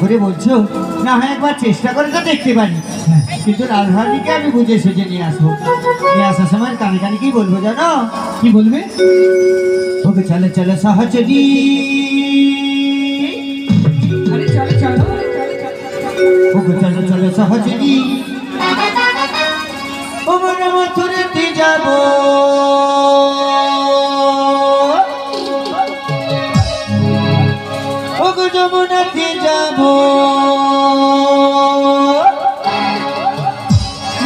করে বলছো না হয় একবার চেষ্টা করে তো দেখতে পারি, কিন্তু রাজধানীকে আমি বুঝে সুঝে নিয়ে আসবো। নিয়ে আসার সময় কানে কানে কি বলবো জানো? কি বলবে? ওকে চলে চলে সহচরি, আরে চলো চলো ওকে চলে চলে সহচরি, ও মনে মথুরেতে যাবো, ওকে যমুনাতে যাবো,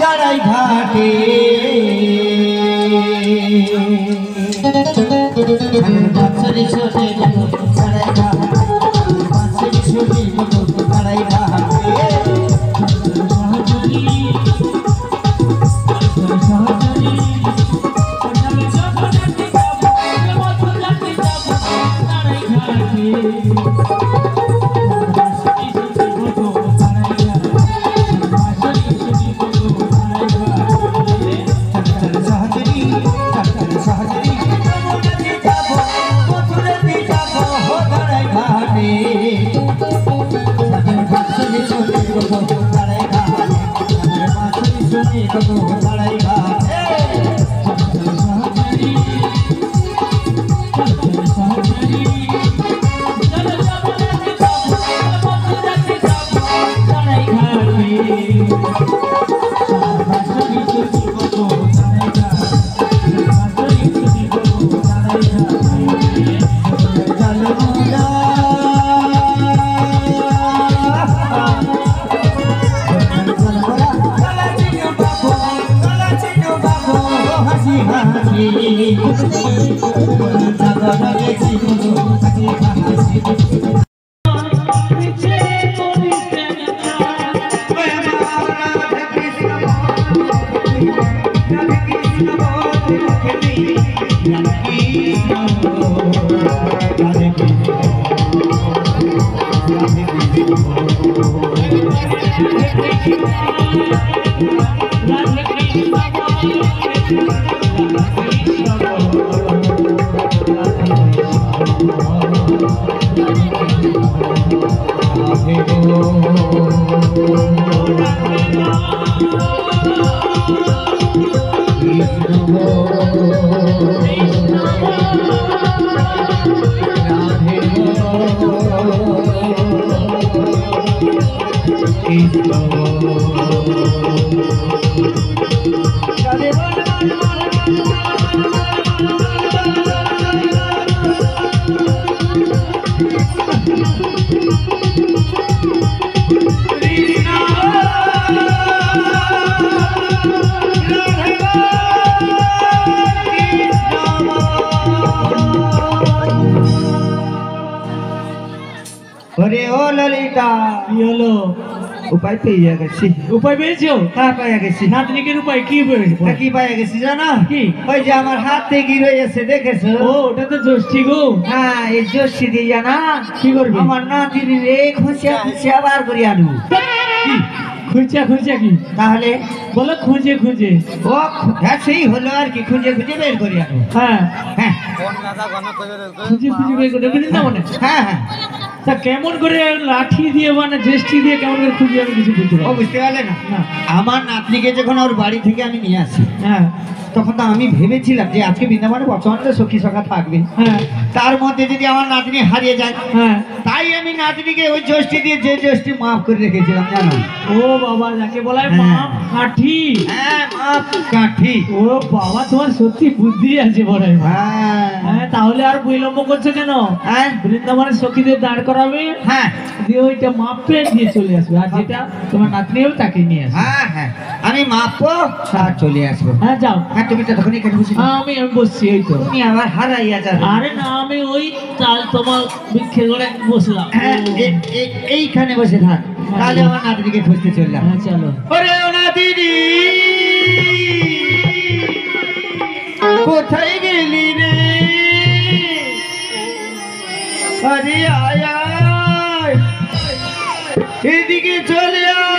লড়াই ঘাটে বাচ্চারি ছোটে লড়াই ঘাটে, বাচ্চারি ছোটে লড়াই ঘাটে। ওরে ও ললিতা, কি হলো? উপায় পেয়ে গেছি। উপায় পেয়েছো? হ্যাঁ পেয়ে গেছি। নাতনিকের উপায় কি পেয়েছো? কি পেয়ে গেছি জানো? কি? ওই যে আমার হাত থেকে রয়েছে দেখেছো? ও ওটা তো জ্যোষ্ঠী গো। হ্যাঁ এই জ্যোষ্ঠী দিয়ে জানা কি করবি? আমার নাতিনি রে খুঁচিয়া খুঁচিয়া বার করে আনু। খুঁজা খুঁজা কি? তাহলে বলো খুঁজে খুঁজে। ও হ্যাঁ সেই হলো আর কি, খুঁজে খুঁজে বের করে আনু। হ্যাঁ হ্যাঁ খুঁজে খুঁজে বের করে দেবেন না মনে? হ্যাঁ হ্যাঁ তা কেমন করে লাঠি দিয়ে মানে জ্যেষ্ঠী দিয়ে কেমন করে খুঁজে আমি কিছু বুঝতে ও পারবো বুঝতে পারলে না? না। আমার নাতনিকে যখন ওর বাড়ি থেকে আমি নিয়ে আসি হ্যাঁ তখন তো আমি ভেবেছিলাম যে আজকে বৃন্দাবনে প্রচন্ড সখী সখা থাকবে, হ্যাঁ তার মধ্যে যদি আমার নাতনি হারিয়ে যায়, হ্যাঁ। তাই আমি নাতনিকে ওই জ্যোষ্ঠী দিয়ে যে জ্যোষ্ঠী মাফ করে রেখেছিলাম জানো? ও বাবা যাকে বলা হয় হ্যাঁ। মাপ কাঠি। হ্যাঁ মাফ কাঠি। ও বাবা তোমার সত্যি বুদ্ধি আছে বড়। হ্যাঁ হ্যাঁ তাহলে আর বিলম্ব করছো কেন? হ্যাঁ বৃন্দাবনের সখীদের দাঁড় করাবে, হ্যাঁ দিয়ে ওইটা মাপে দিয়ে চলে আসবে, আর যেটা তোমার নাতনি হবে তাকে নিয়ে আসবে। হ্যাঁ হ্যাঁ আমি মাপবো আর চলে আসবো। হ্যাঁ যাও। হ্যাঁ তুমি তো তখন এখানে বসে আমি বসছি এই তো। তুমি আবার হারাইয়া যাবে। আরে না আমি ওই চাল তোমার ভিক্ষে করে বসলাম। হ্যাঁ এইখানে বসে থাক, তাহলে আমার নাতনিকে খুঁজতে চললাম। হ্যাঁ চলো। ওরে ও নাতিনি কোথায় গেলি রে? আরে আয় আয়, এদিকে চলে আয়।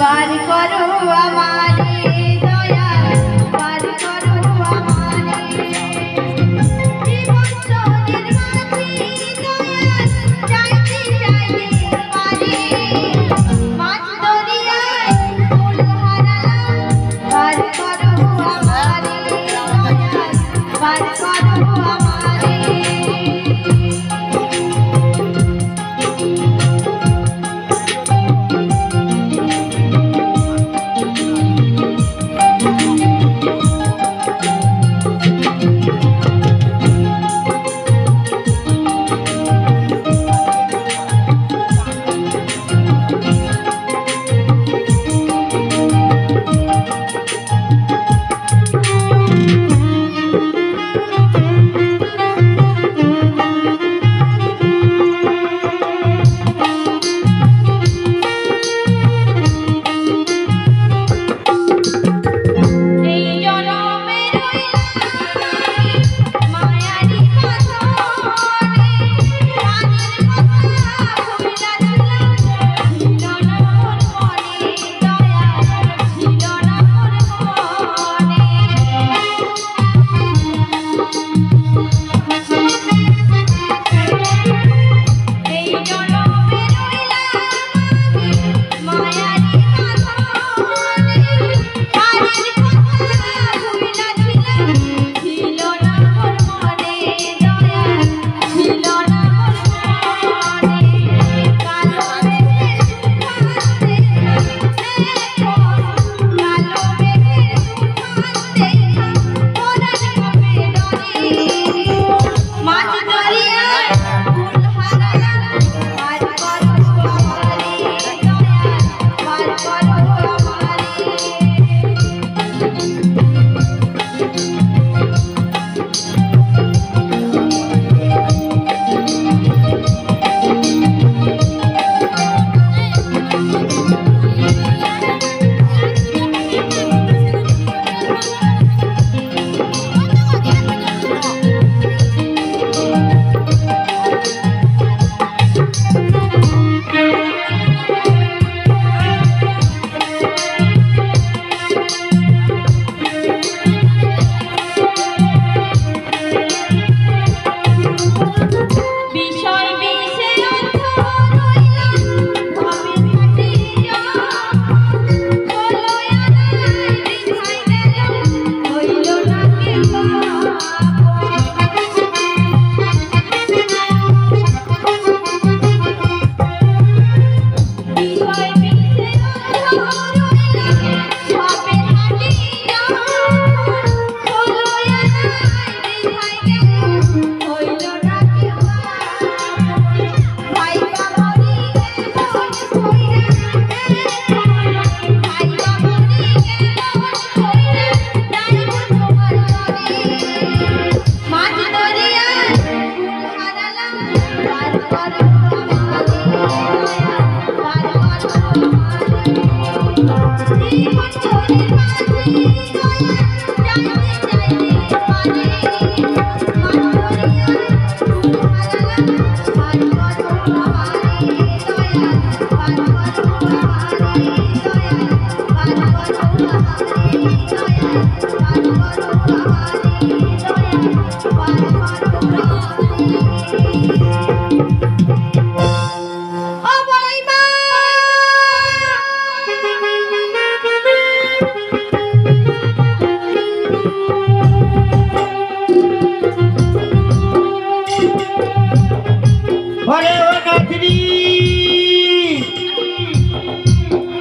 পার করো আমারে দয়া, পার করো আমারে জীবন তোদের মাঝে দয়া, চাইতে চাইতে পারে মাছ দরিয়ায় ফুল হারালাম, পার করো আমারে দয়া, পার করো আমারে।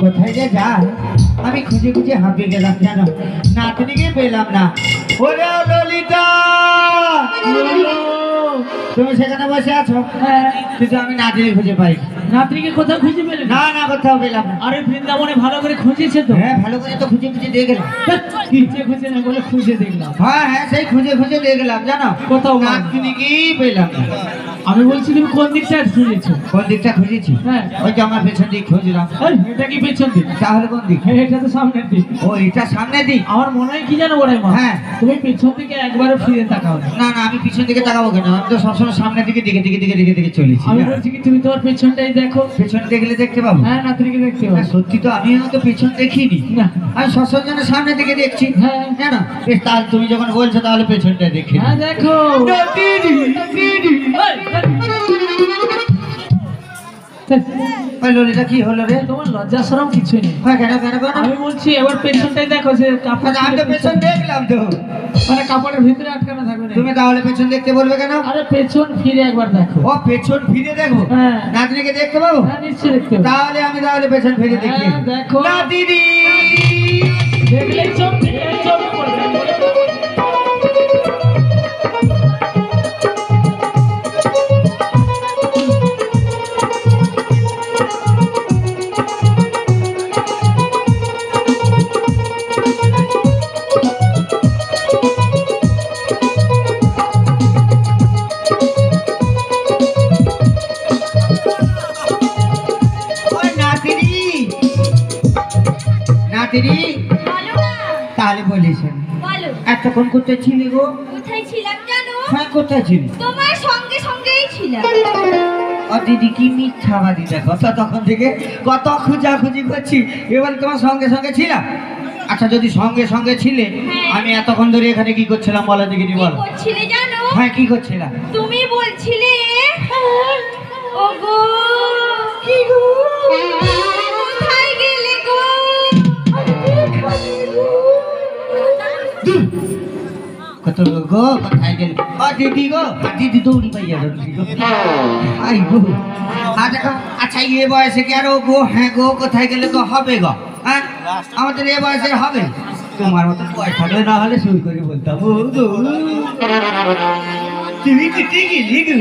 কোথায় যে যায় আমি খুঁজে খুঁজে হাঁপিয়ে গেলাম, জানো নাতনিকে পেলাম না। ওরে ললিতা, তুমি সেখানে বসে আছো, হ্যাঁ কিন্তু আমি নাতিনি খুঁজে পাই না। নাতনিকে কোথাও খুঁজে পেলে না? না না, কোথাও পেলাম না। আরে বৃন্দাবনে ভালো করে খুঁজেছে তো? হ্যাঁ, ভালো করে তো খুঁজে খুঁজে দিয়ে গেলাম। খুঁজে খুঁজে না বলে খুঁজে দেখলাম। হ্যাঁ হ্যাঁ, সেই খুঁজে খুঁজে দিয়ে গেলাম, জানো কোথাও পাইনি। নাতনিকেই পেলাম না। আমি বলছি তুমি কোন দিকটা খুঁজেছো? কোন দিকটা খুঁজেছি? হ্যাঁ। ওই যে আমার পেছন দিক খুঁজলাম। এই, এটা কি পেছন দিক? তাহলে কোন দিক? এটা তো সামনের দিক। ও, এটা সামনে দিক। আমার মনে হয় কি জানো বড়াই মা, হ্যাঁ। তুমি পেছন দিকে একবারও ফিরে তাকাও না। না না, আমি পিছন দিকে তাকাবো কেন? আমি তো সবসময় সামনের দিকে দিকে দিকে দিকে দিকে দিকে চলেছি। আমি বলছি কি তুমি তোমার পেছনটাই দেখো। পেছন দেখলে দেখতে পাবো? হ্যাঁ, নাতনিকে দেখতে না, পাবো। সত্যি তো আমিও তো পেছন দেখিনি। না। আমি সবসময় জন্য সামনের দিকে দেখছি। হ্যাঁ। জানো বেশ, তাহলে তুমি যখন বলছো তাহলে পেছনটা দেখি। হ্যাঁ দেখো। ওই লরিটা কি হলো রে? তোমার লজ্জা শরম কিছুই নেই। হয় কেন কেন কেন? আমি বলছি এবার পেছনটাই দেখো, যে কাপড় আচ্ছা, আমি তো পেছন দেখলাম তো। মানে কাপড়ের ভিতরে আটকানো থাকবে না। তুমি তাহলে পেছন দেখতে বলবে কেন? আরে পেছন ফিরে একবার দেখো। ও, পেছন ফিরে দেখবো? হ্যাঁ। নাতনিকে দেখতে পাবো? হ্যাঁ নিশ্চয়ই দেখতে পাবে। তাহলে আমি তাহলে পেছন ফিরে দেখি। হ্যাঁ, দেখো। নাতিনি! দেখলেই চোখ চোখে পড়বে। ওই নাতিনি! নাতিনি! বলো না, তাহলে বলিস না। বলো এতক্ষণ কোথায় ছিলি গো? কোথায় ছিলাম জানো? হ্যাঁ, কোথায় ছিলি? তোমার সঙ্গে সঙ্গেই ছিলাম। ও দিদি, কি মিথ্যাবাদী দেখো তো, তখন থেকে কত খুঁজাখুঁজি করছি, এবার তোমার সঙ্গে সঙ্গে ছিলাম। আচ্ছা, যদি সঙ্গে সঙ্গে ছিলে, হ্যাঁ। আমি এতক্ষণ ধরে এখানে কি করছিলাম বলো দেখিনি, কি বলো। করছিলে জানো? হ্যাঁ, কি করছিলাম? তুমি বলছিলে ওগো, কি গো? কোথায় গেলে গো? কত গো, কোথায় গেল? ও দিদি গো, দিদি দৌড়ি পাইয়া গো, দিদি গো। I go. আচ্ছা, এ বয়সে কি আর ও গো হ্যাঁ গো কোথায় গেলে তো হবে গো? হ্যাঁ, আমাদের এ বয়সের হবে। তোমার মতো বয়স থাকলে না হলে শুরু করে বলতাম, ও গো তুমি কোথায় গেলি গো?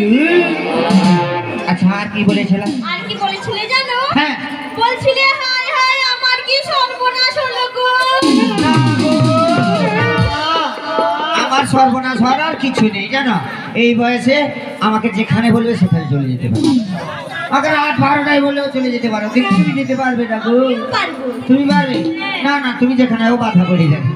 আচ্ছা, আর কি বলেছিলাম? আর কি বলেছিলে জানো? হ্যাঁ। বলছিলে হায় হায় আমার কি সর্বনাশ হলো গো। না গো, আমার সর্বনাশ হওয়ার আর কিছু নেই, জানো এই বয়সে আমাকে যেখানে বলবে সেখানে চলে যেতে পারো। আমাকে রাত 12টায় বললেও চলে যেতে পারো, কিন্তু তুমি যেতে পারবে না গো। পারবো। তুমি পারবে না? না, তুমি যেখানেও বাধা পড়ে যাবে।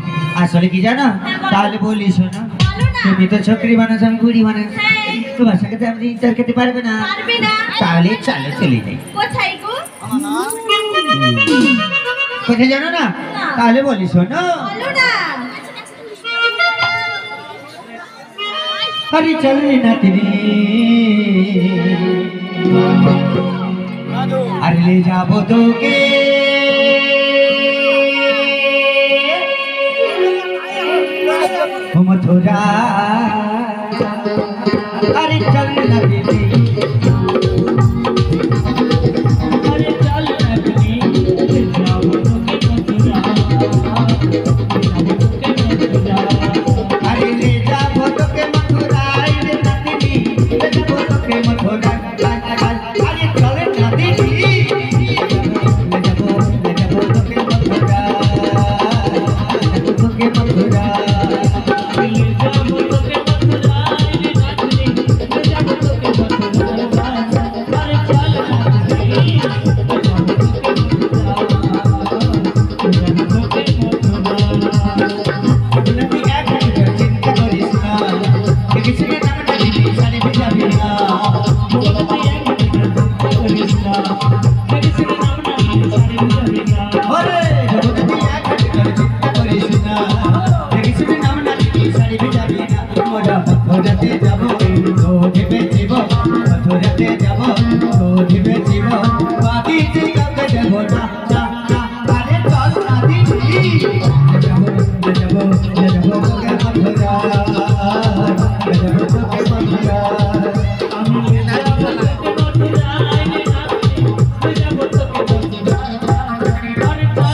আসলে কি জানো, তাহলে বলি শোনো, বলো না। তুমি তো চকরি বানাস, আমি গুড়ি বানাস, হ্যাঁ। তোমার সাথে তো আমি ইন্টার খেতে পারবে না। পারবে না। তাহলে চলে চলে যাই। কোথায় গো? কোথায় জানো না? তাহলে বলি শোনো, বলো না। আরে চলে না তিনি, আরে লে যাবো তোকে ও মথুরা, আরে চল না তিনি, আরে চল নাতনি, যাবো তোকে মথুরা, আরে লে যাবো তোকে মথুরা, রে নাতিনি, লে যাবো তোকে মথুরা, আরে চল না তিনি, লে যাবো তোকে মথুরা, তোকে মথুরা। যাবো তোকে মথুরা, রে নাতনি, যাবো তোকে মথুরা, আরে চল নাতনি, যাবো তোকে মথুরা।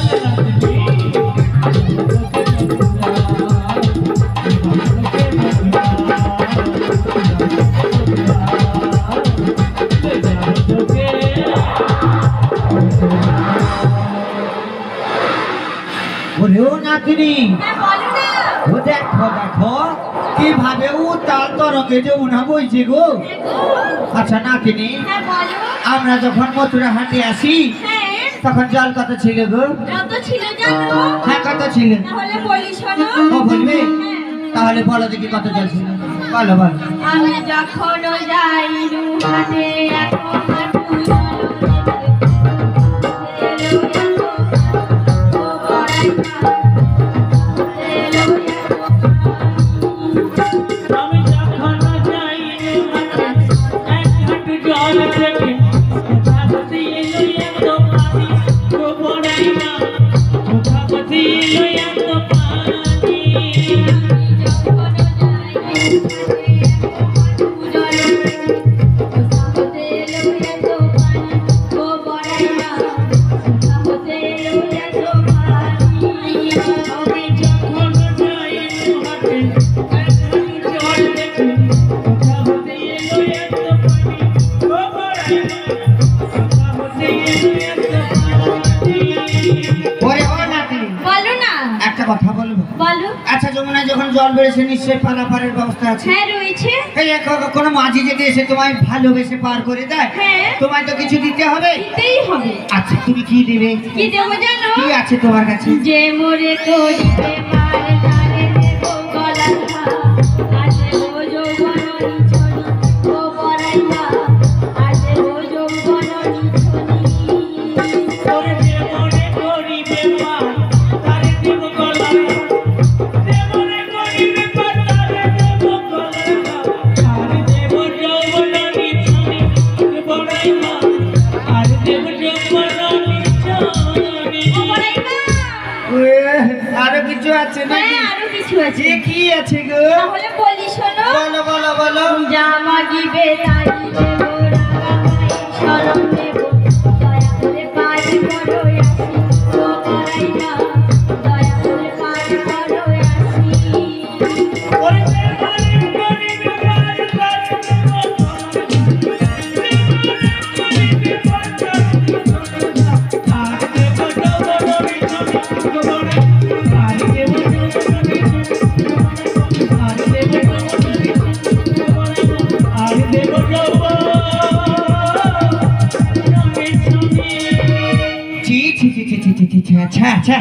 যাবো ওরে ও নাতনি, হ্যাঁ বলো না। ও দেখো দেখো কিভাবে উতাল তরকে যমুনা বইছে গো। আচ্ছা নাতনি, হ্যাঁ বলো। আমরা যখন মথুরা হাটে আসি হ্যাঁ তখন জল কত ছিল গো? কত ছিল জানো? হ্যাঁ কত ছিল? তাহলে বলি শোনো। ও বলবে? হ্যাঁ। তাহলে বলো দেখি কত জল ছিল, বলো বলো। আমি যখন যাই রুহাতে এখন হাঁটু আমি যখন যাই এক হাঁটু জল থেকে মুখাপতি এলো এত পানি গো বড়াই মা, মুখাপতি এলো এত পানি। আমি যখন যাই হাটে এক হাঁটু জল থেকে মুখাপতি এলো এত পানি গো বড়াই মা, মুখাপতি এলো এত পানি। ওরে ও নাতনি, বলো না। একটা কথা বলবো। বলো। আচ্ছা যমুনায় যখন জল বেড়েছে নিশ্চয়ই পারাপারের ব্যবস্থা আছে। হ্যাঁ রয়েছে। এই কোনো মাঝি যদি এসে তোমায় ভালোবেসে পার করে দেয়, হ্যাঁ। তোমায় তো কিছু দিতে হবে। দিতেই হবে। আচ্ছা তুমি কি দিবে? কি দেবো জানো? কি আছে তোমার কাছে? যে মোরে করিবে মার তারে দেবো গলার হার, আজ দেবো যৌবন নিছনি ও বড়াইয়া, আজ দেবো যৌবন নিছনি। ওরে যে মনে করিবে পার তারে দেব গলার হার, যে মনে করিবে পার তারে দেব গলার হার, আর দেব যৌবন নিছনি বড়াই মা, আর দেব যৌবন নিছনি। ও বড়াইয়া। আরো কিছু আছে নাকি? হ্যাঁ আরো কিছু আছে। যে কি আছে গো? তাহলে বলি শোনো। বলো বলো বলো। জামা গিবে তাই দেবো রাগামাই শরম দেবো, দয়া করে পাই বড় আসি ও বড়াইয়া, দয়া করে পাই বড় আসি। ওরে যে মনে করিবে পার তারে দেব গলার হার, যে মনে করিবে পার তারে দেব গলার হার, আর দেব যৌবন নিছনি বড়াই মা, আর দেব যৌবন নিছনি আর দেব যৌবন নিছনি বড়াই মা, আর দেব যৌবন নিছনি। ছি ছি ছি ছি ছি ছি ছি ছি, আচ্ছা আচ্ছা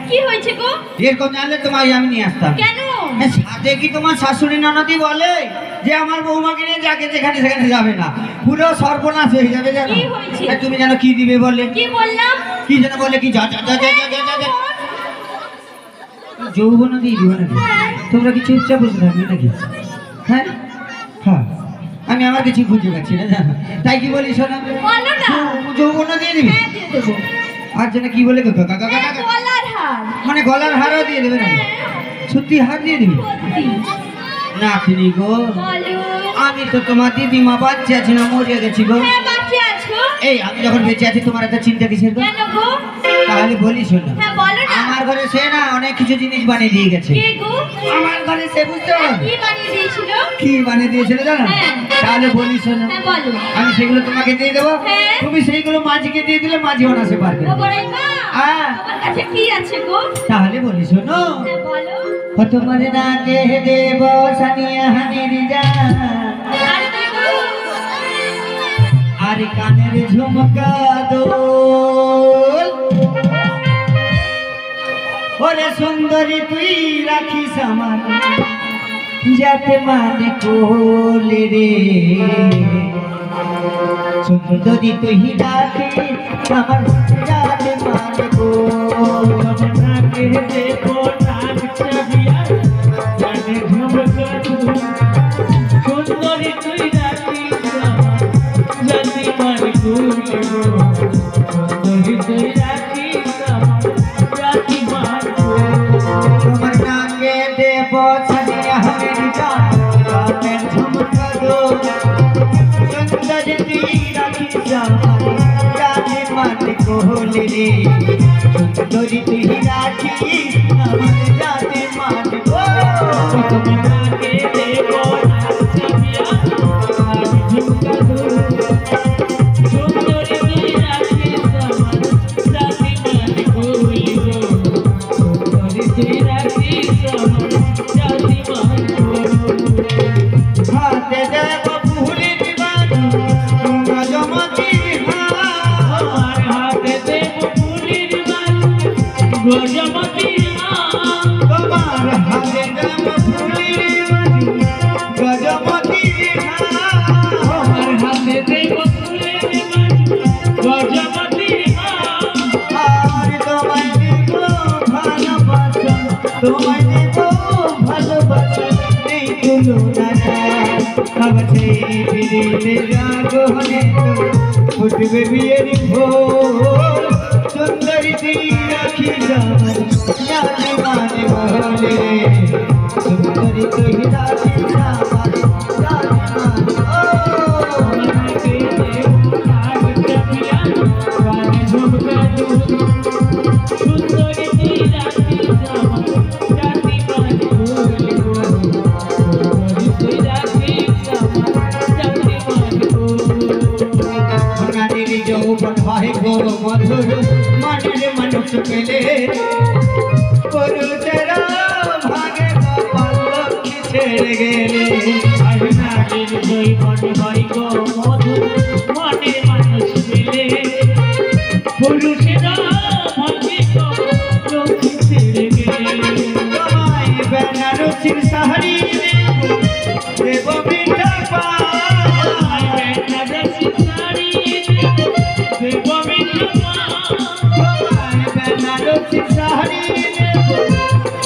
কি হয়েছে গো? এরকম জানলে তোমায় আমি নিয়ে আসতাম। কেন? হ্যাঁ, সাথে কি তোমার শাশুড়ি ননদি বলে যে আমার বৌমাকে নিয়ে যাকে যেখানে সেখানে যাবে না, পুরো সর্বনাশ হয়ে যাবে জানো? কি হয়েছে? হ্যাঁ, তুমি জানো কি দিবে বলে? কি বললাম? কি যেন বলে কি যা যা যা যা যা যা যা যৌবন দিয়ে দিও নাকি? তোমরা কি চুপচাপ বসে থাকবে নাকি? হ্যাঁ হ্যাঁ আমি আমার কিছু খুঁজে পাচ্ছি না জানো, তাই কি বলি শোনা, বলো না। যৌবন দিয়ে দিবি। হ্যাঁ দিয়ে দেবো। আর যেন কি বলে গো, গা, গা, গা, গা, হ্যাঁ গা। গলার হার। মানে গলার হারও দিয়ে দেবে না? সত্যি হার দিয়ে দিবি? সত্যি। না তিনি গো, বলো। আমি তো তোমার দিদিমা বাচ্চা আছি না, মরে গেছি গো। হ্যাঁ বাকি আছো। এই আমি যখন বেঁচে আছি তোমার এত চিন্তা কিসের গো? কেন গো? তাহলে বলি শোনো, হ্যাঁ বলো না। আমার ঘরে সে না অনেক কিছু জিনিস বানিয়ে দিয়ে গেছে। কে গো? আমার ঘরে সে বুঝতে হ্যাঁ, পারো কি বানিয়ে দিয়েছিল? কি বানিয়ে দিয়েছিল জানো? হ্যাঁ। তাহলে বলি শোনো, হ্যাঁ বলো। আমি সেগুলো তোমাকে দিয়ে দেবো, হ্যাঁ। তুমি সেইগুলো মাঝিকে দিয়ে দিলে মাঝি অনাসে পারবে। ও বড়াইমা, হ্যাঁ। তোমার কাছে কি আছে গো? তাহলে বলি শোনো, হ্যাঁ বলো। ও তোমার নাকে দেব সানিয়া হানির জান, আর কি গো? আর কানের ঝুমকা দোল, ওরে সুন্দরী তুই রাখিস আমার যাতে মানে কোলে রে, সুন্দরী তুই রাখিস আমার যাতে মানে কোল। নাকে দেব নাক চাবিয়া, জানে ঝুমকা দুল, সুন্দরী তুই রাখিস আমার জাতি মার কুল গো, সুন্দরী তুই রাখিস আমার জাতি মার কুল। তোমার নাকে দেব সানিয়া হানির জান, কানের ঝুমকা দোল, সুন্দরী তুই রাখিস আমার যাতে মানে কোলে রে, সুন্দরী তুই রাখিস আমার যাতে মানে কোল। তোমার নাকে দেব নাক চাবিয়া, জানে ঝুমকা দুল, সুন্দরী তুই রাখিস আমার জাতি মার কুল গো, গজমতি তোমার হাতে নাম ফুলের মাঝি গজমতি আমার হাতে দেব ফুলের গজমতি আর তোমায় দেব ভালোবাসা তোমায় দেব ভালোবাসা এই তুলনা আবার সেই ফিরিলে রাগনে ফুটবে বিয়ের ভোর সুন্দরী রাখি জামাই জানে মানে বলে সুন্দরী তুই রাখি জামাই জানে যৌবন হয় গো মধুর মনের মানুষ পেলে পুরুষেরা ভাগে কপাল লক্ষ্মী ছেড়ে গেলে নারীর যৌবন হয় গো মধুর মনের মানুষ পেলে পুরুষেরা ভাগে লক্ষ্মী ছেড়ে গেলে তোমায় বেনারসির শাড়ি দেব মিঠা পায় বেনারসি শাড়ি দেব মিঠা তোমায় বেনারসির শাড়ি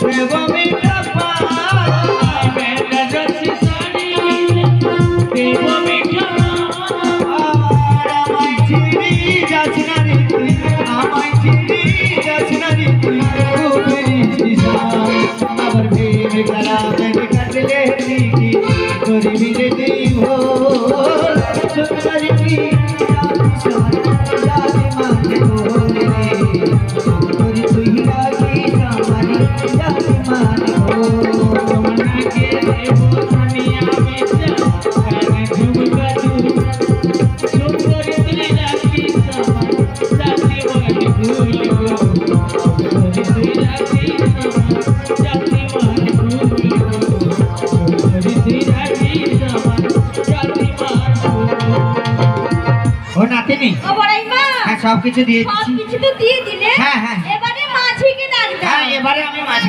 দেব মিঠা পায় বেনারসি শাড়ি দেব মিঠা আর আমায় ছিড়ি যাস না রে তুই আমায় ছিড়ি যাস না রে তুই আবার ভেবে করা ভেবে কাটলে দিকি করিবি রে তুই ভোর সুন্দরী তুই রাখি সামারি জানি মানে তোমাকে দেব দুনিয়া বেচা কানে ঝুমকা সুন্দরী তুই রাখি সামার জাতি মানে ভুলবো সুন্দরী তুই রাখি সামার জাতি মানে ভুলবো সুন্দরী তুই রাখি সামার জাতি মানে ভুলবো ও নাতিনি ও বড়াইমা হ্যাঁ সব কিছু দিয়ে সব দিচ্ছি কিছু তো দিয়ে দিলে হ্যাঁ, হ্যাঁ। এবারে মাঝিকে ডাক হ্যাঁ দাও এবারে আমি মাঝি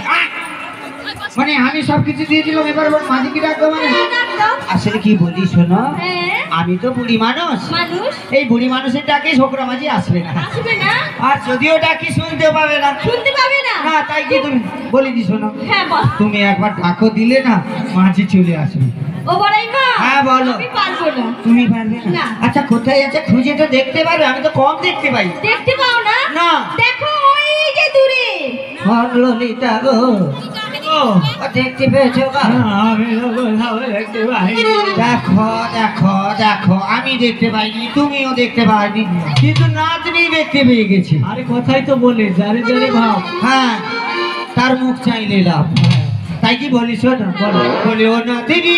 মানে আমি সব কিছু দিয়ে দিলাম এবার মাঝিকে ডাকবো মানে ডাক দাও আসলে কি বলি শোনো হ্যাঁ আমি তো বুড়ি মানুষ মানুষ এই বুড়ি মানুষের ডাকে ছোকরা মাঝি আসবে না আসবে না আর যদিও ডাকি শুনতে পাবে না শুনতে পাবে না না তাই কি তুমি বলি দি শোনো হ্যাঁ বল তুমি একবার ডাকো দিলে না মাঝি চলে আসবে ও বড়াইমা হ্যাঁ, বলো। আমি পারবো না তুমি পারবে না না। আচ্ছা কোথায় আছে খুঁজে তো দেখতে পারবে আমি তো কম দেখতে পাই দেখতে পাও না না। দেখো ওই যে দূরে ললিতা গো ও দেখতে পেয়েছো গো? আমি কোথাও দেখতে পাই দেখো দেখো দেখো আমি দেখতে পাইনি তুমিও দেখতে পাইনি কিন্তু নাতনি দেখতে পেয়ে গেছি আরে কথাই তো বলে যারে যারে ভাব হ্যাঁ তার মুখ চাইলে লাভ তাই কি বলিস না বলো বলে ও নাতনি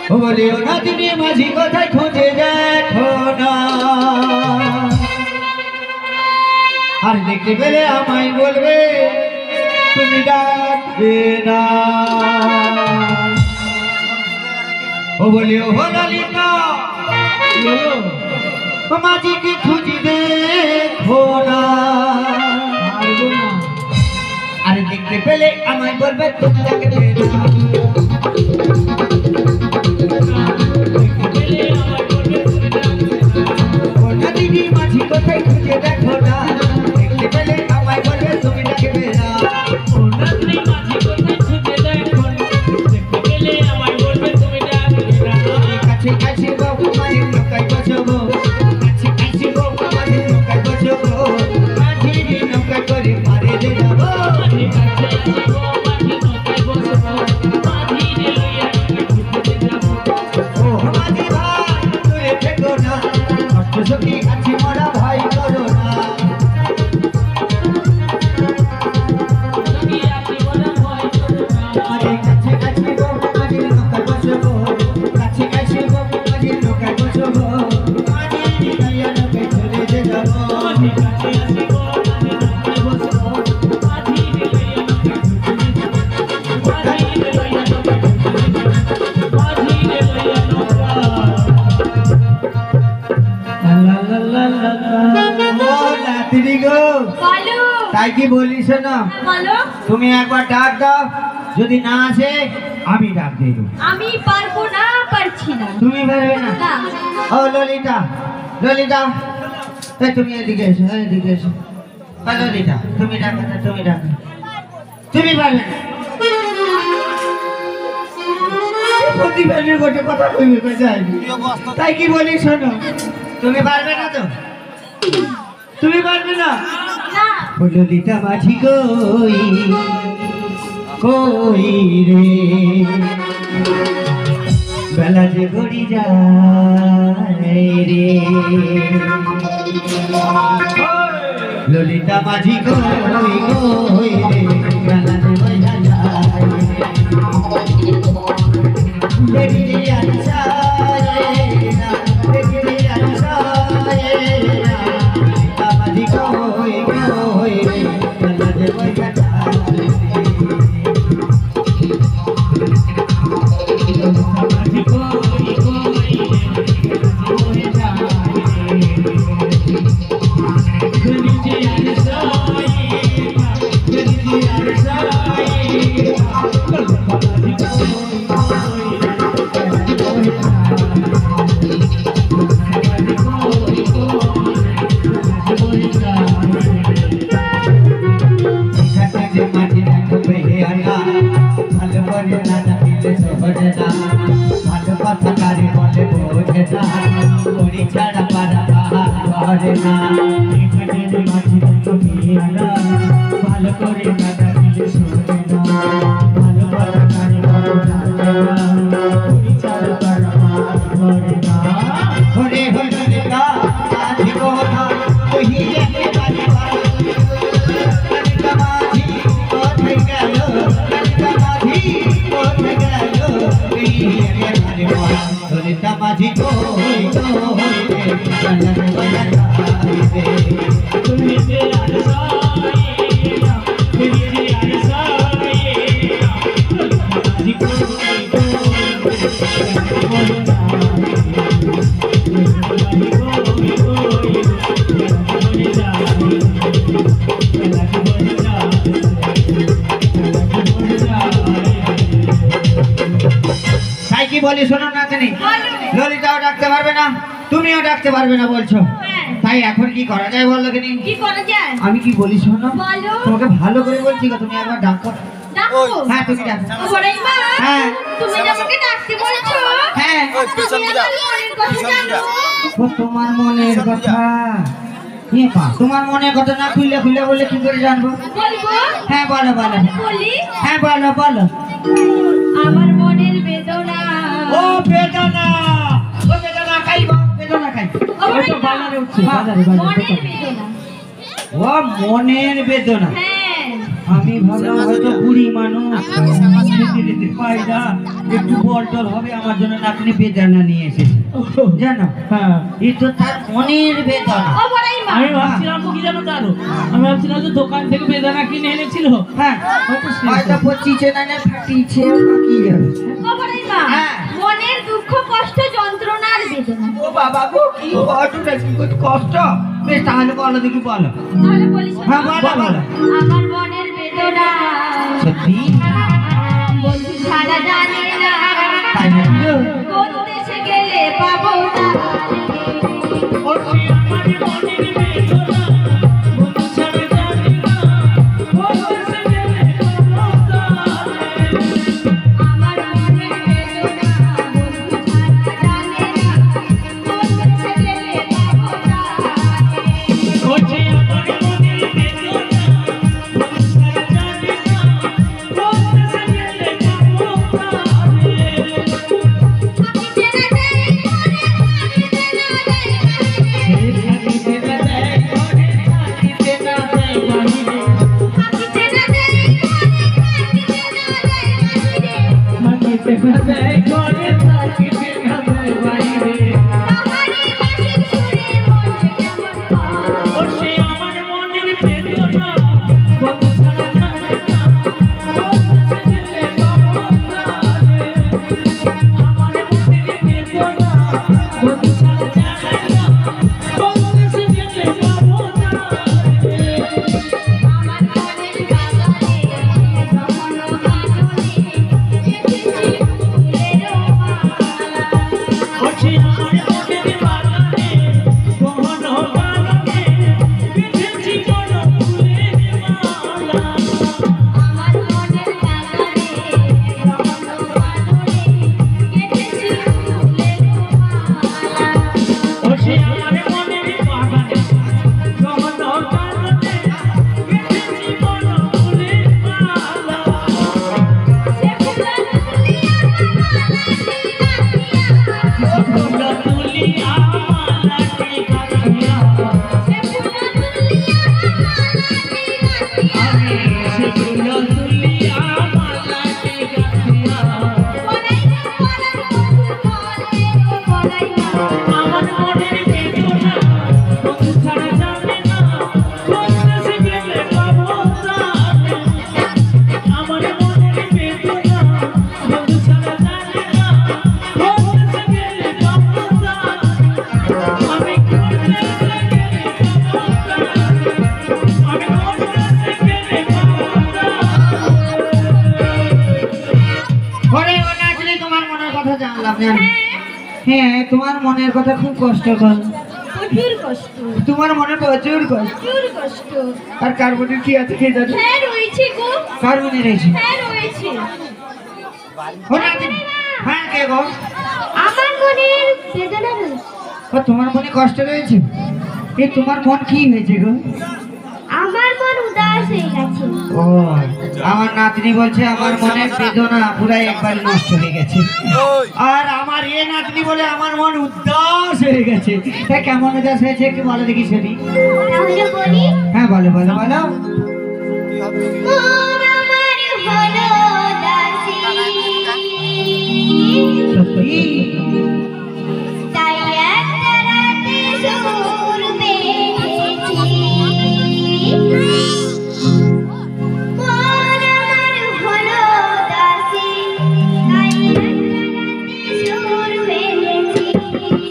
ও বলে ও নাতনি মাঝি কোথায় খুঁজে দেখো না আর দেখতে পেলে আমায় বলবে তুমি ডাকবে না ও বলে ও ললিতা মাঝিকে খুঁজি দেখো না পারবো না আরে দেখতে পেলে আমায় বলবে তুমি ডাকবে না পেলে আমার বলবে তুমি ডাকবে না। ও নদী মাঝি কোথায় খুঁজে দেখো না দেখতে পেলে আমায় বলবে তুমি ডাকবে না ও নাতনি মাঝি কোথায় খুঁজে দেখো না। দেখতে পেলে আমার বলবে তুমি ডাকবে না। কাছে কাছে বাবু মাঝি নৌকায় বসবো কাছে কাছে বাবু মাঝি নৌকায় বসবো মাঝি নৌকা করে পারে যে যাবো মাঝি কাছে আসবো, মাঝি নৌকায় বসবো, মাঝি রে লইয়া ঘুরতে যাবো। ও মাঝি ভাই দূরে থেকো না কষ্ট সখী কাছে মরা ভয় করো না তুমি আছি বলে ভয় করো না। আরে কাছে কাছে বাবু মাঝি নৌকায় বসবো কাছে কাছে বাবু মাঝি নৌকায় বসবো মাঝি নৌকা চলে যে যাবো মাঝি কাছে আসবো, মাঝি নৌকায় বসবো, মাঝি রে লইয়া ঘুরতে যাবো। মাঝি রে লইয়া ঘুরতে যাবো, মাঝি রে লইয়া নৌকা। ও নাতনি গো, বলো। তাই কি বলি শোনো, বলো। তুমি একবার ডাক দাও, যদি না আসে আমি ডাক দিয়ে দেবো। আমি পারবো না, পারছি না। তুমি পারবে না? না। ও ললিতা, ললিতা, এই তুমি এদিকে এসো, এদিকে এসো। ও ললিতা, তুমি ডাকো না, তুমি ডাকো। তুমি পারবে না। প্রতিবারের গোটে কথা কইবে কোথায়? তাই কি বলি শোনো, তুমি পারবে না তো? তুমি পারবে না? না। ও ললিতা মাঝি কই কই রে, বেলা যে গড়ি যায় রে, ললিতা মাঝি কই কই রে, বেলা যে বইয়া যায় রে, দেখি আনসারে না, দেখি আনসারে না, ললিতা মাঝি কই কই রে, বেলা যে বইয়া যায় রে। ভালো করে মাঝি তাই কি বলি শোনো না তুমি, ললিতাও ডাকতে পারবে না, তুমিও ডাকতে পারবে না বলছো, তাই এখন কি করা যায় বলো কিনি? কি করা যায়? আমি কি বলি শোনো, বলো। তোমাকে ভালো করে বলছি গো, তুমি একবার ডাকো। ডাকো। হ্যাঁ তুমি ডাকো। ও বড়াইমা, হ্যাঁ। তুমি যে আমাকে ডাকতে বলছো, হ্যাঁ। তুমি আমার মনের কথা জানো। ও তোমার মনের কথা, তোমার মনের কথা না খুললে খুলে বলে কি করে জানবো? বলবো? হ্যাঁ বলো বলো। বলি? হ্যাঁ বলো বলো। আমার মনের বেদনা। ও বেদনা, ও বেদনা খাইবো, বেদনা খাই। ও বড়াইমা, মনের বেদনা। ও মনের বেদনা। হ্যাঁ। আমি ভাবলাম হয়তো বুড়ি মানুষ, যেতে পাই না, একটু বল টল হবে, আমার জন্য নাতনি বেদনা নিয়ে এসেছে জানো। হ্যাঁ, এই তো তার মনের বেদনা। ও বড়াইমা, আমি ভাবছিলাম কি জানো তারও, আমি ভাবছিলাম যে দোকান থেকে বেদানা কিনে এনেছিল। হ্যাঁ হয়তো পচিছে না ফাটিছে কি জানো। ও বড়াইমা, হ্যাঁ। মনের দুঃখ কষ্ট যন্ত্রণার বেদনা। ও বাবা গো, কি কষ্টটা, কি কষ্ট। বেশ তাহলে বলো দেখি বলো। তাহলে বলি শোনো। হ্যাঁ বলো বলো। আমার মনের বেদনা সত্যি বন্ধু ছাড়া জানে না, তাই নাকি গো? কোন দেশে গেলে পাবো না। আমার মনের বেদনা বন্ধু ছাড়া জানে না, কোন দেশে গেলে পাবো না। What হ্যাঁ তোমার মনের কথা খুব কষ্ট কর, প্রচুর কষ্ট, তোমার মনে প্রচুর কষ্ট। প্রচুর কষ্ট। আর কার মনে কি আছে কে জানে? হ্যাঁ রয়েছে গো, কার মনে রয়েছে? হ্যাঁ রয়েছে। ও নাতনি, হ্যাঁ কে গো? আমার মনের বেদনা রয়েছে। ও তোমার মনে কষ্ট রয়েছে? এ তোমার মন কি হয়েছে গো? আমার মন উদাস হয়ে গেছে। ও আমার নাতনি বলছে আমার মনে বেদনা পুরো একবার নষ্ট হয়ে গেছে। আর আমার এ নাতনি বলে আমার মন উদাস হয়ে গেছে। তা কেমন উদাস হয়েছে একটু বলো দেখি শুনি। তাহলে বলি, হ্যাঁ বলো বলো বলো। মন আমার হলো উদাসী, সত্যি? তাই একটা রাতে সুর পেয়েছি। মন আমার হলো উদাসী, তাই একটা রাতে সুর পেয়েছি।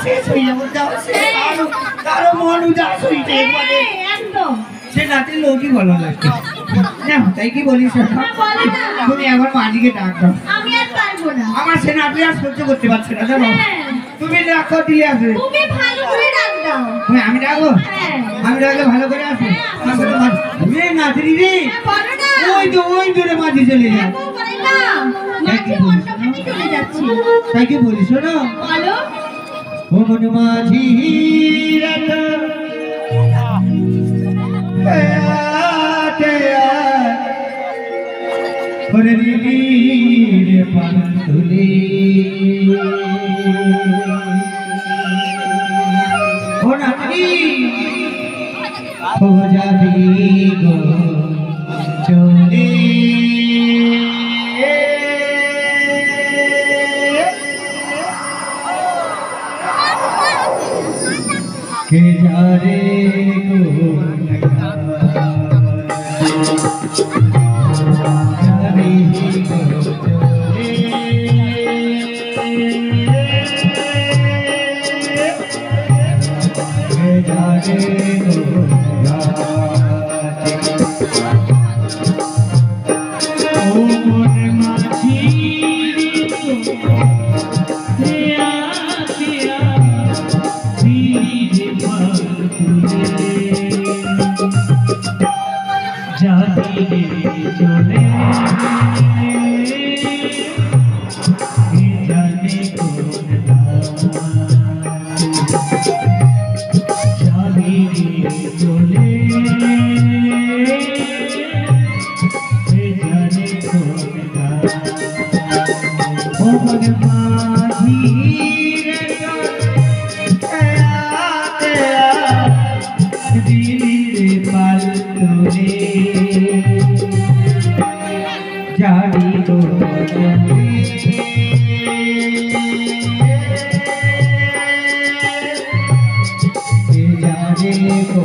শেষ হয়ে যাবো কারো মন উদাস হইতে একদম সে রাতে লোকই ভালো লাগছে না তাই কি বলিস তুমি আমার মালিকে ডাক দাও আমি আর পারবো না আমার সে নাতি আর সহ্য করতে পারছে না জানো তুমি ডাকো দিয়ে আসবে তুমি ভালো করে ডাক দাও ওই আমি ডাকবো হ্যাঁ আমি ডাকলে ভালো করে আসো রে নাচরি রে বলো না ওই তো রে মাঝি চলে যা দেখো বলে না মাঝে অন্যখানে চলে যাচ্ছি তাই কি বলিস শোনো বলো ও মন মাঝি রাত করে দিলি রে পান্তুলি ও নাচরি ও যাবি গো চলে কে যারে গো যাবি গো চলে কে যারে গো ও মন মাঝি দেয়া দেয়া ধীরে পালতুলে যাবি রে চলে জানে কোন যাবি রে চলে জানে কোন ও মন মাঝি দিলি রে পালতুলে যাবি গো চলে কে যারে গো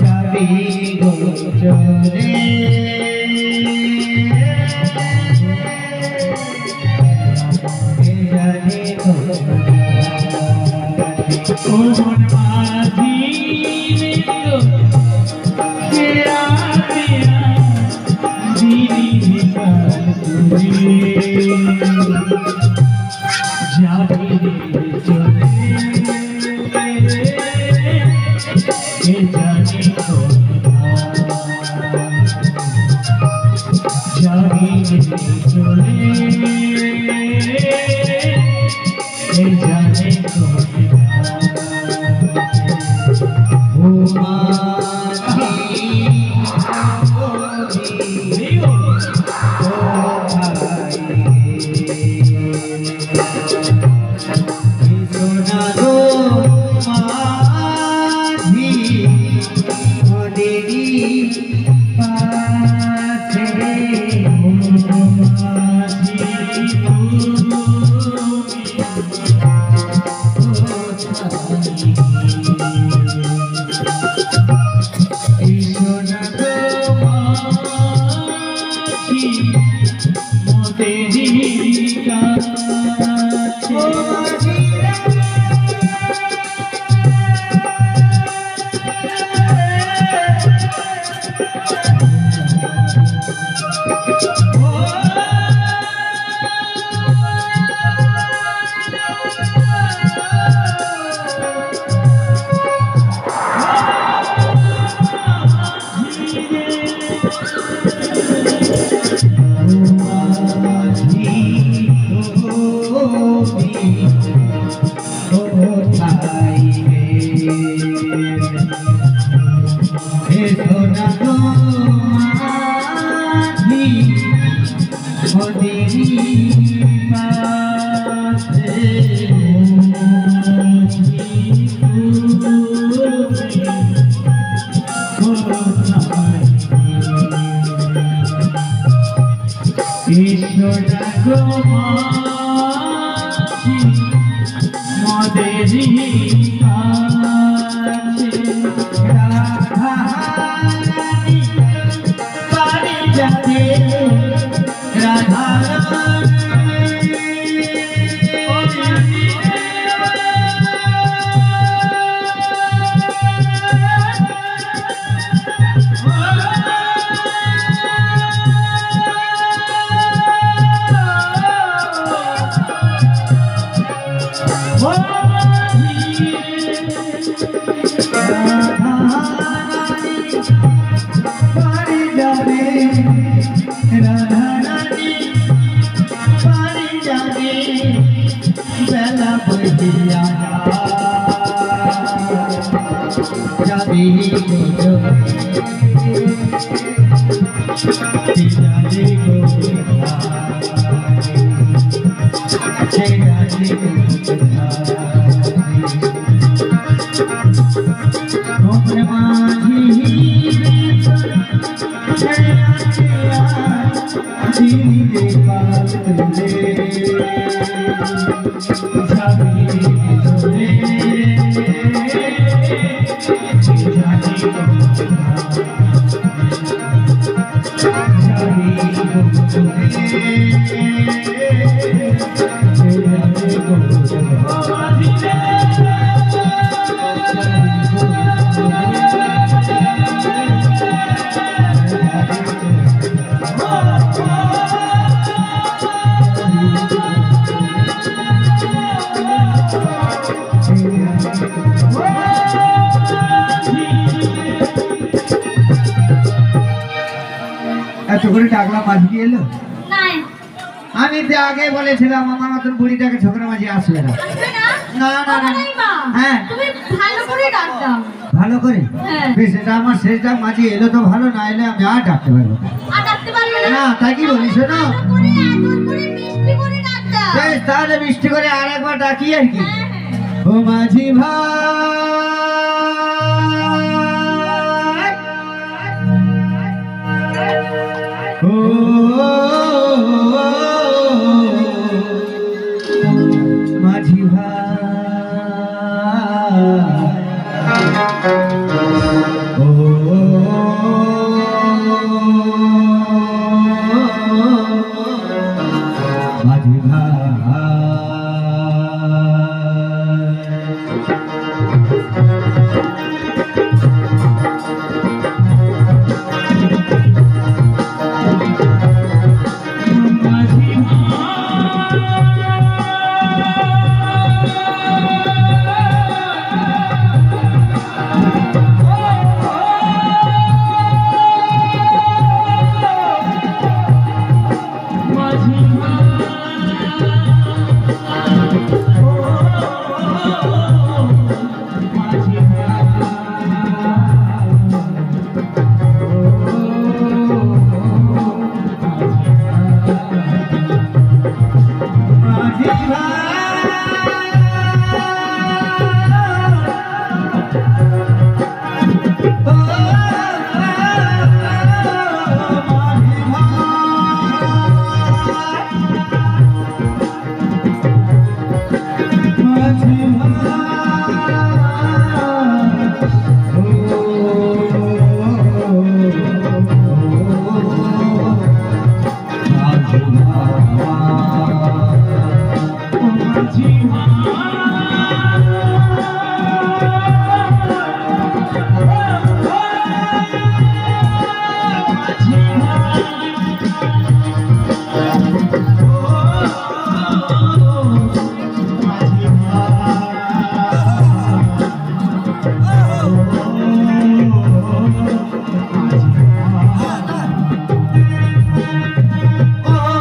যাবি গো চলে কে যারে গো ও মন মাঝি গো দেয়া দেয়া ধীরে পালতুলে যাবি রে চলে জানে কোন যাবি রে চলে জানে কোন ও মাঝি সোনা গো মাঝি ওদেরি পাশে সোনা গো ও মাঝি যাবে রাধা রানী বাড়ি যাবে বেলা বইয়া যাবে এত করে ডাকলাম মাঝি এলো নাই আমি তো আগে বলেছিলাম আমার মতন বুড়িটাকে ছোকরা মাঝি আসবে না আসবে না না না না নাই মা হ্যাঁ তুমি ভালো করে ডাক দাও ভালো করে হ্যাঁ বেশ এটা আমার শেষ ডাক মাঝি এলো তো ভালো না এলে আমি আর ডাকতে পারবো না আর ডাকতে পারবে না না তাই কি বলিস না ভালো করে আদর করে মিষ্টি করে ডাক দাও বেশ তাহলে মিষ্টি করে আর একবার ডাকি আর কি হ্যাঁ, হ্যাঁ। ও মাঝি ভাই ও মাঝি ভাই ও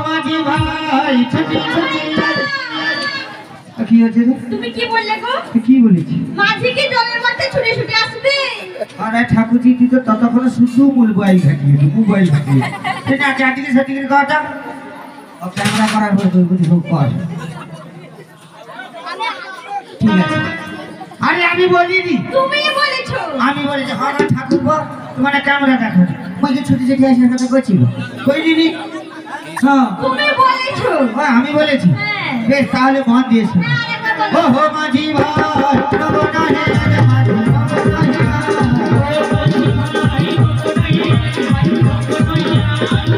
মাঝি ভাই কি হয়েছে রে? তুমি কি বললে গো কি বলেছি মাঝি কি জলের মধ্যে ছুটে ছুটে আসবে আরে ঠাকুরজি তুই তো ততক্ষণ শুধু মোবাইল ঘাটিয়ে মোবাইল ঘাটিয়ে সেটা চাটিকে সাটিকে কথা ও ক্যামেরা করার পর তুই বুঝি সব কর ঠিক আছে আরে আমি বলিনি তুমি বলেছো আমি বলেছি হ্যাঁ ঠাকুর গো তোমার ক্যামেরা দেখো মই যে ছুটি ছুটি আসার কথা কইছিল কইনি হ্যাঁ তুমি বলেছো হ্যাঁ আমি বলেছি হ্যাঁ বেশ তাহলে মন দিয়েছি না, আরেকবার বলো। ও হো মাঝি ভাই প্রভু নাহে মাঝি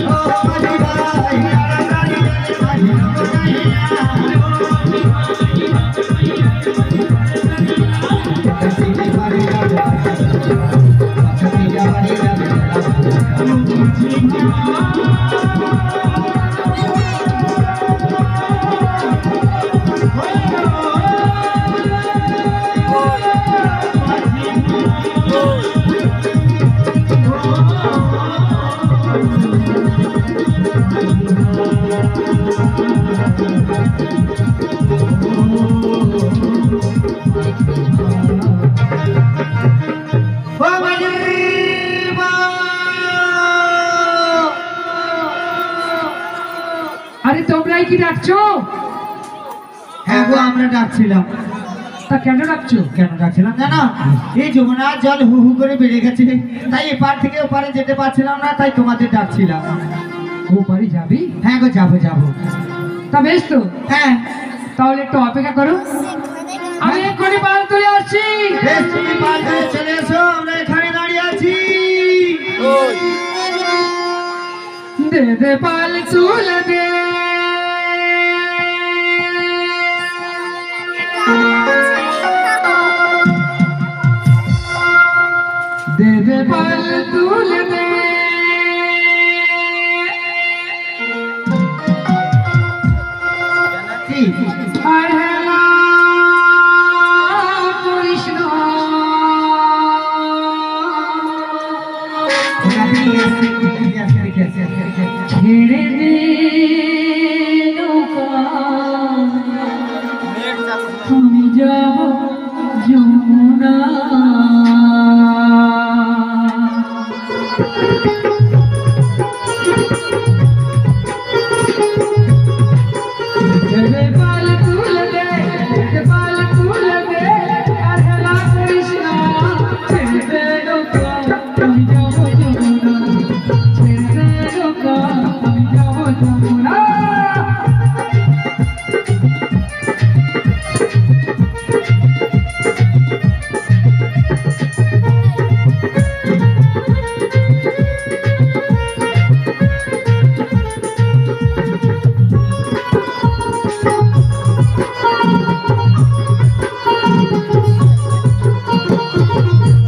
ও মাঝি ভাই আরে তোমরাই কি ডাকছো? হ্যাঁ গো আমরা ডাকছিলাম। তা কেন ডাকছো? কেন ডাকছিলাম জানো? এই যমুনার জল হু হু করে বেড়ে গেছে, তাই এপার থেকে ওপারে যেতে পারছিলাম না, তাই তোমাদের ডাকছিলাম। ও বাড়ি যাবি? হ্যাঁ গো যাবো যাবো। তা বেশ তো, হ্যাঁ তাহলে একটু অপেক্ষা করো, আমি এক্ষুনি পাল তুলে আসছি। বেশ তুমি পার করে চলে এসো, আমরা এখানে দাঁড়িয়ে আছি। দে দে পাল তুলে দে, দে দে পাল তুলে দে, কি? আর হেলা করিস না। আপনি রেখে আসি। ছেড়ে দে নৌকা, আমি যাব যমুনা। দে পাল তুলে দে, দে পাল তুলে দে, আর হেলা করিস না। ছেড়ে দে নৌকা, আমি যাব যমুনা। ছেড়ে দে নৌকা, আমি যাব যমুনা।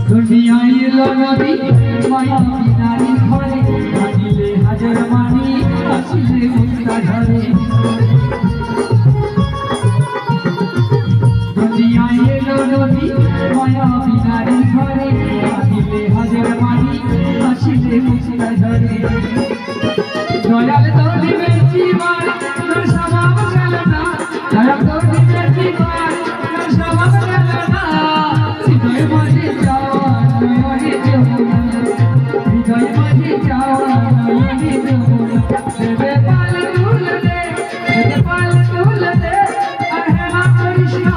দুনিয়ায় এলো নদী, মায়া বিনারী ঘরে, আনিলে হাজার মানি, আসিলে মুক্তা ঝরে। দুনিয়ায় এলো নদী, মায়া বিনারী ঘরে, আনিলে হাজার মানি, আসিলে মুক্তা ঝরে। দয়াল তোর দিবে জীবন, তোর স্বভাব গেল না। দয়াল তোর দিবে জীবন, তোর স্বভাব গেল না। হৃদয় মাঝে যাওয়া নয়নে যমুনা, হৃদয় মাঝে যাওয়া নয়নে যমুনা। দেবে পাল তুলে দে, দেবে পাল তুলে দে, আর হেলা করিস না।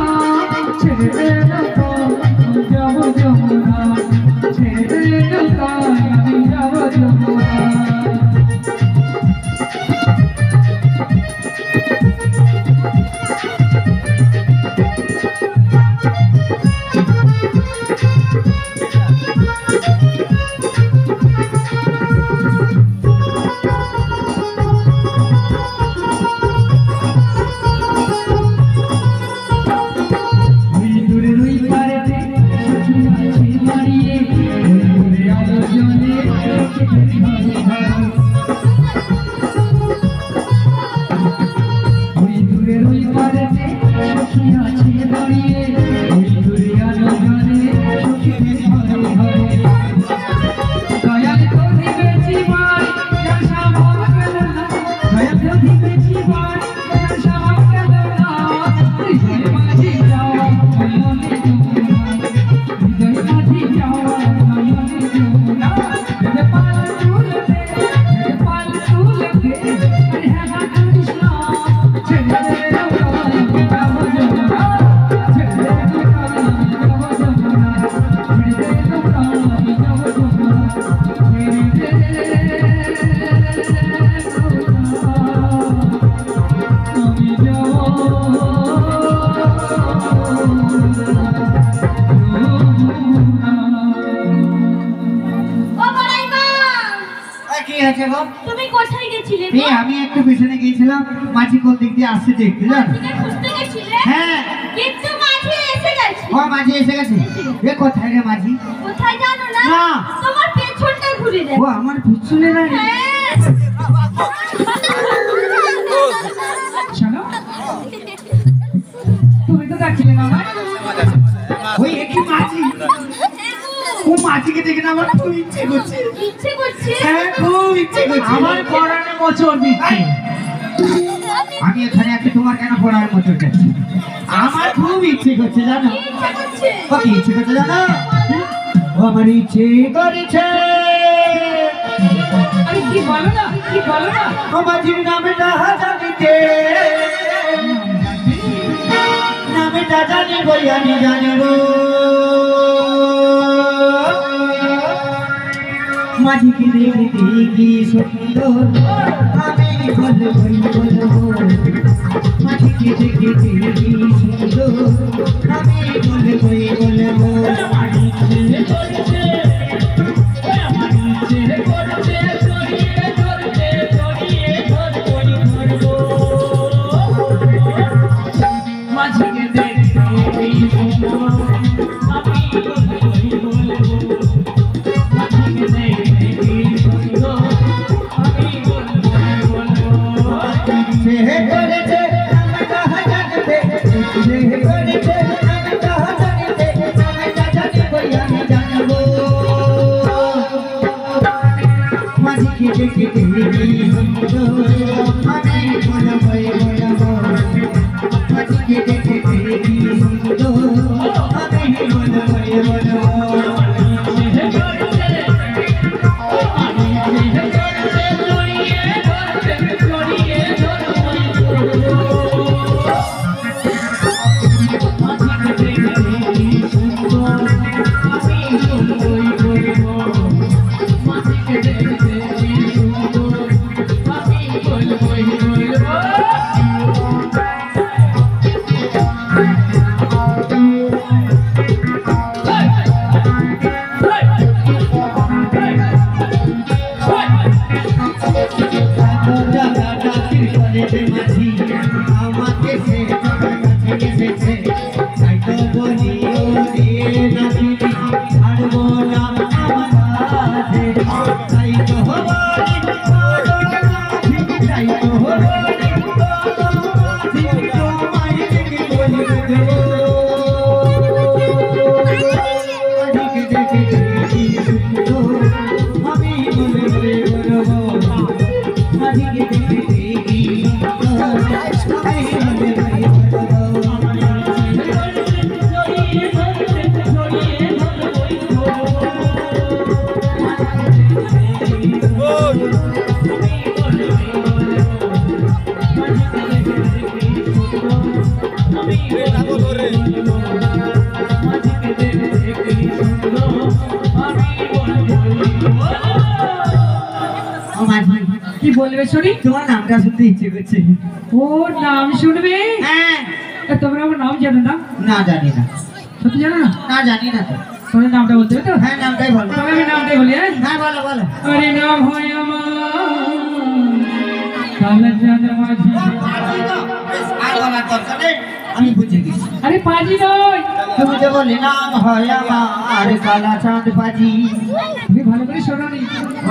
ছেড়ে দে নৌকা, আমি যাব যমুনা। ছেড়ে দে নৌকা, আমি যাব যমুনা। দূরের ওই পারেতে সখী আছে দাঁড়িয়ে, ওই দূরে আলো জ্বলে চোখের ঘরে ঘরে। ওই দূরের ওই পারেতে সখী আছে দাঁড়িয়ে, ওই দূরে আলো জ্বলে চোখের ঘরে ঘরে। দয়াল তোর দিবে জীবন, যার স্বভাব গেল না। দয়াল তোর দিবে জীবন, যার স্বভাব গেল না। হৃদয় মাঝে যাওয়া নয়নে যমুনা, হৃদয় মাঝে যাওয়া নয়নে যমুনা। দে পাল তুলে দে, দে পাল তুলে দে, আর হেলা করিস না। ছেড়ে দে নৌকা, আমি যাব যমুনা। ছেড়ে দে নৌকা, আমি যাব যমুনা। ছেড়ে দে নৌকা, আমি যাব যমুনা। ছেড়ে দে ও বড়াইমা, কি হয়েছে গো? তুমি কোথায় গেছিলে গো? আমি একটু পিছনে গিয়েছিলাম, মাঝি কোন দিক দিয়ে আসছে দেখতে জানো? মাঝিকে খুঁজতে গেছিলে? হ্যাঁ কিন্তু মাঝি এসে গেছে। ও মাঝি এসে গেছে। এ কোথায় রে মাঝি? কোথায় জানো না? না। তোমার পেছনটা ঘুরে ও দেবে। আমার পিছনে না। হ্যাঁ। শোনো, তুমি তো ডাকছিলে না আমায়? ওই একই মাঝি। ও মাঝিকে দেখে না আমার খুব ইচ্ছে করছে। ইচ্ছে করছে? হ্যাঁ খুব ইচ্ছে করছে। আমার পরাণে মোচড় দিচ্ছে। আমি এখানে আছি, তোমার কেন পড়ার মতো যাচ্ছে? আমার খুব ইচ্ছে করছে জানো? কি ইচ্ছে করছে? ও কি ইচ্ছে করছে জানো? ও আমার ইচ্ছে করেছে আরে কি বলো না, কি বলো না। ও মাঝির নামে জানি জানিতে নামটা জানিব আমি জানিব মাঝিকে দেখিতে কি সুন্দর আমি বলবো মাঝিকে দেখিতে কি সুন্দর আমি বলবো কি বলবে শুনি? তোমার নামটা শুনতে ইচ্ছে করছে। ও নাম শুনবে? হ্যাঁ। তোমরা আমার নাম জানো না? না জানি না। সত্যি জানো না? না জানি না তো। তোমার নামটা বলতে হবে তো? হ্যাঁ নামটাই বলো। তবে আমি নামটাই বলি। হ্যাঁ বলো বলো। আরে নাম হয় আমার কালাচাঁদ মাঝি। আর বলার দরকার নেই, আমি বুঝে গেছি। আরে পাজি নয়, তুমি যে বলে নাম হয় আমার কালাচাঁদ পাজি। তুমি ভালো করে শোনো নি।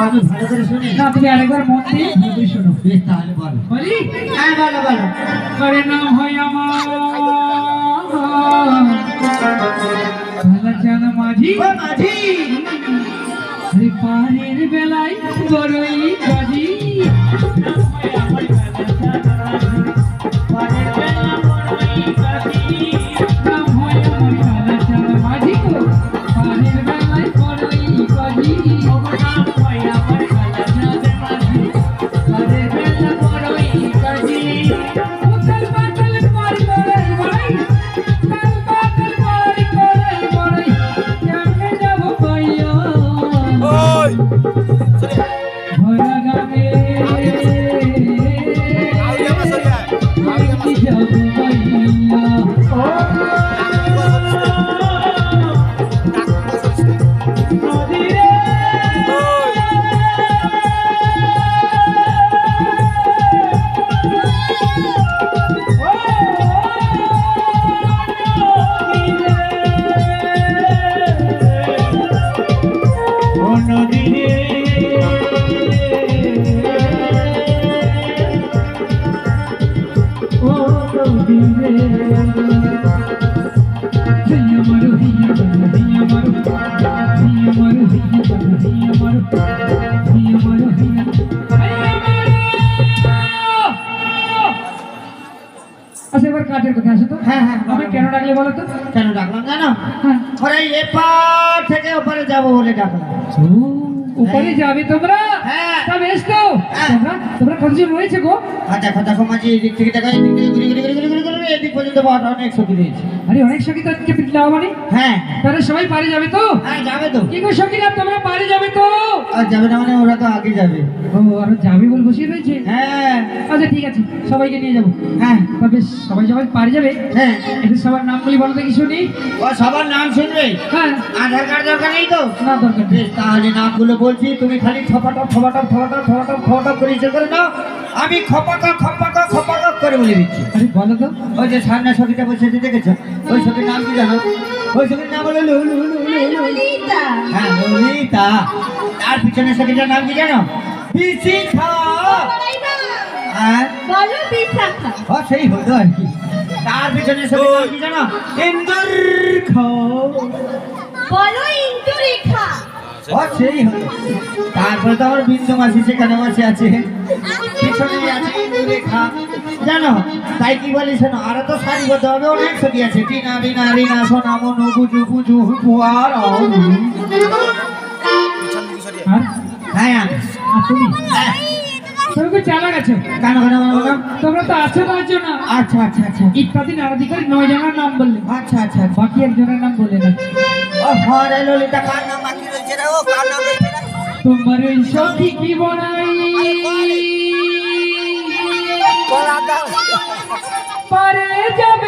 আমি ভালো করে শুনি না, তুমি আরেকবার মন দিয়ে ভালো করে শোনো। বেশ তাহলে বলো। বলি? হ্যাঁ বলো বলো। আরে নাম হয় আমার কালাচাঁদ মাঝি। ও মাঝি। আরে পারের বেলায় বড়ই কাজি। নাম হয় আমার কালাচাঁদ মাঝি গো, পারের বেলায় বড়ই কাজি। পারের বেলা বড়ই কাজি। উথাল পাথাল পারি করাই বড়াই, উথাল পাথাল পারি করাই বড়াই, কেমনে যাব পাইয়া ভরা গানে আমি যাব পাইয়া। আচ্ছা, এবার কাজের কথা আসে তো। হ্যাঁ, হ্যাঁ। আমি কেন ডাকলে বলো তো? কেন ডাকলাম জানো? হ্যাঁ। ওরে এপার থেকে ওপারে যাবো বলে ডাকলাম। উপরে যাবে তোমরা? হ্যাঁ। তা বেশ তো। হ্যাঁ। তোমরা কতজন রয়েছে গো? দেখো দেখো মাঝি এদিক থেকে দেখো এদিক থেকে ঘুরে ঘুরে ঘুরে ঘুরে ঘুরে ঘুরে এদিক পর্যন্ত অনেক সখী রয়েছে। আরে অনেক সখী তো আজকে পিঠলা মানে হ্যাঁ তাহলে সবাই পারে যাবে তো? হ্যাঁ যাবে তো। কি গো সখীরা তোমরা পারে যাবে তো? আর যাবে না মানে ওরা তো আগে যাবে। ও আর যাবে বল বসে রয়েছে। হ্যাঁ আচ্ছা ঠিক আছে সবাইকে নিয়ে যাবো। হ্যাঁ তবে সবাই সবাই পারে যাবে। হ্যাঁ এটা সবার নামগুলি বলো দেখি শুনি। ও সবার নাম শুনবে? হ্যাঁ আধার কার্ড দরকার নেই তো? না দরকার নেই। বেশ, তাহলে নামগুলো বলছি, তুমি খালি খপাটপ খপাটপ খপাটপ খপাটপ খপাটপ করে ইচ্ছে করে নাও, আমি খপাকা খপাকা খপাকা করে বলে দিচ্ছি। আরে বলো তো। ওই যে সামনে সখীটা বসে দেখেছো, ওই সখীর নাম কি জানো? ওই সখীর নাম হলো ললিতা। হ্যাঁ ললিতা। তার পিছনে সখীটার নাম কি জানো? বিশিখা। হ্যাঁ বলো বিশাখা। ও সেই হলো আর কি। তার পিছনে সখীর নাম কি জানো? ইন্দুরেখা। বলো ইন্দুরেখা। ও সেই হলো। তারপরে তো আমার বিন্দু মাসি সেখানে বসে আছে, পিছনে আছে ইন্দুরেখা। জানো তাই কি বলি শোনো, আরো তো সারিবদ্ধ হবে অনেক সখী আছে। টিনা বিনা রিনা সোনা মনু বুজু বুজু পুয়ার আর হ্যাঁ আর তুমি হ্যাঁ। তুমি কি চালা গেছো? কেন কেন কেন কেন? তোমরা তো আছো না আছো না আচ্ছা আচ্ছা আচ্ছা ইত্যাদি নারাধিকারী 9 জনের নাম বললে, আচ্ছা আচ্ছা আচ্ছা। বাকি একজনের নাম বললে না। ও হরে ললিতা কার নাম বাকি রয়েছে রে? ও কার নাম রয়েছে রে? তোমার ওই সখী কি বনাই পারে যাবে